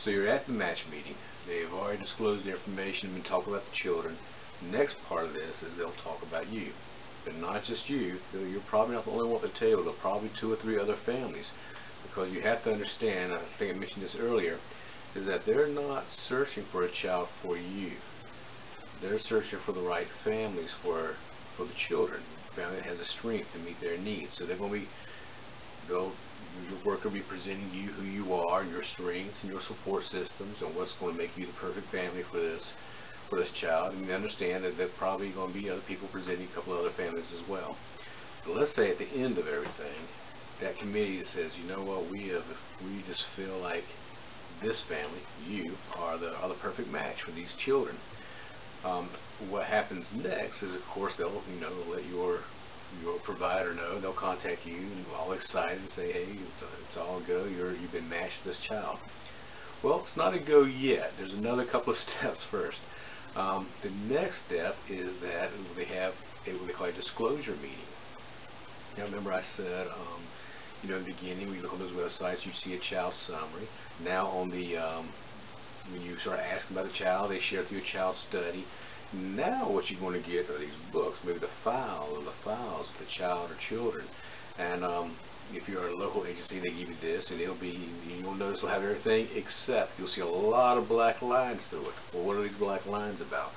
So you're at the match meeting. They've already disclosed the information and been talking about the children. The next part of this is they'll talk about you. But not just you. You're probably not the only one at the table. There'll probably 2 or 3 other families. Because you have to understand, I think I mentioned this earlier, is that they're not searching for a child for you. They're searching for the right families for the children. A family that has the strength to meet their needs. So they're going to be, your worker will be presenting you who you are, your strengths and your support systems, and what's going to make you the perfect family for this child. And you understand that there's probably going to be other people presenting a couple other families as well. But let's say at the end of everything, that committee says, you know what, we just feel like this family, you, are the perfect match for these children. What happens next is, of course, they'll let your provider know. They'll contact you and all excited and say, hey, it's all a go. You've been matched with this child. Well, it's not a go yet. There's another couple of steps first. The next step is that they have what they call a disclosure meeting. Now, remember I said, in the beginning, when you look on those websites, you see a child summary. Now, on the when you start asking about the child, they share through a child study. Now, what you're going to get are these books, maybe the files of the child or children. And if you're a local agency, they give you this, and you'll notice it'll have everything except you'll see a lot of black lines through it. Well, what are these black lines about?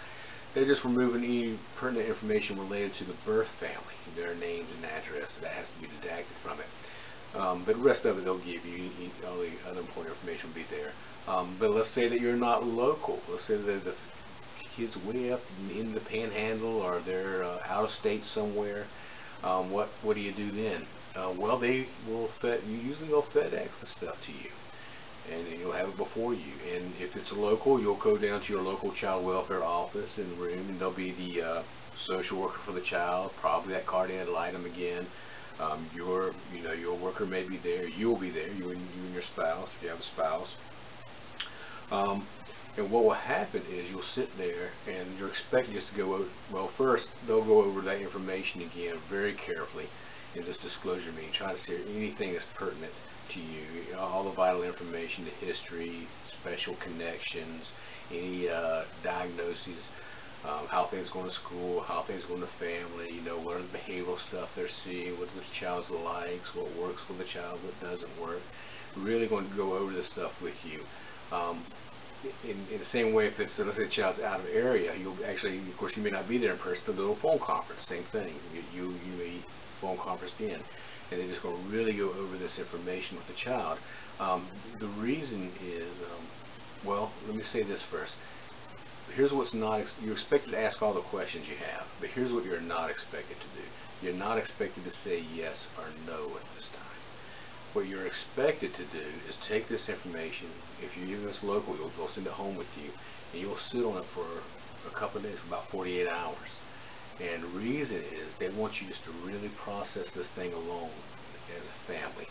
They're just removing any pertinent information related to the birth family, their names and addresses. That has to be redacted from it. But the rest of it they'll give you. All the other important information will be there. But let's say that you're not local. Let's say that the kids way up in the panhandle, or they're out of state somewhere. What do you do then? Well, they will usually they'll FedEx the stuff to you, and you'll have it before you. And if it's local, you'll go down to your local child welfare office in the room, and there'll be the social worker for the child, probably that card ad litem again. Your worker may be there. You'll be there. You and your spouse, if you have a spouse. And what will happen is you'll sit there and you're expecting just to go over, well, first they'll go over that information again very carefully in this disclosure meeting, trying to see anything that's pertinent to you, all the vital information, the history, special connections, any diagnoses, how things going to school, how things going to family, what are the behavioral stuff they're seeing, what the child's likes, what works for the child, what doesn't work. We're really going to go over this stuff with you. In the same way, if it's, let's say the child's out of area, you'll actually, of course, you may not be there in person, but they'll phone conference, same thing. You may phone conference in, and they're just going to really go over this information with the child. The reason is, well, let me say this first. Here's what's not, you're expected to ask all the questions you have, but here's what you're not expected to do. You're not expected to say yes or no at this time. What you're expected to do is take this information. If you're using this local, they'll send it home with you, and you'll sit on it for a couple of days, for about 48 hours. And the reason is they want you just to really process this thing alone as a family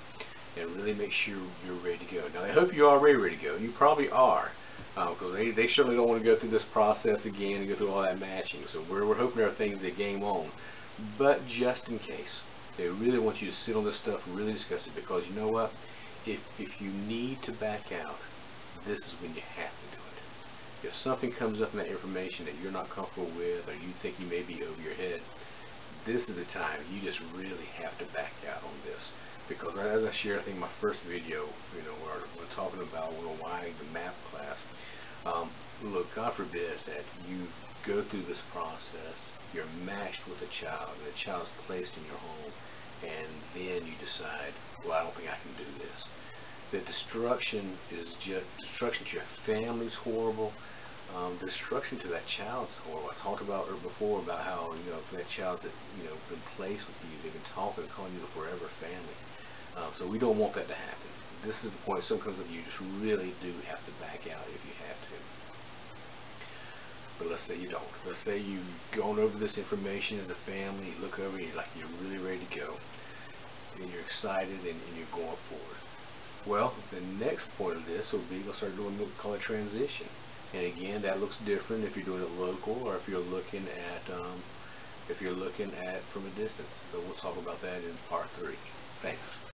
and really make sure you're ready to go. Now, they hope you're already ready to go. You probably are, because they certainly don't want to go through this process again and go through all that matching. So we're hoping everything's a game on. But just in case, they really want you to sit on this stuff and really discuss it, because you know what? If you need to back out, this is when you have to do it. If something comes up in that information that you're not comfortable with, or you think you may be over your head, this is the time you just really have to back out on this. Because as I shared, I think in my first video, where we're talking about why the MAP class, look, God forbid that you go through this process, you're matched with a child, and the child's placed in your home, and then you decide, well, I don't think I can do this. The destruction is just, destruction to your family's horrible. Destruction to that child's horrible. I talked about before about how, for that child's that, been placed with you, they've been talking and calling you the forever family. So we don't want that to happen. This is the point, if something comes up, you just really do have to back out if you have to. But let's say you don't. Let's say you've gone over this information as a family, you look over, you're really ready to go, and you're excited, and you're going forward. Well, the next point of this will be, we'll start doing what we call a transition. And again, that looks different if you're doing it local, or if you're looking at from a distance. So we'll talk about that in part 3. Thanks.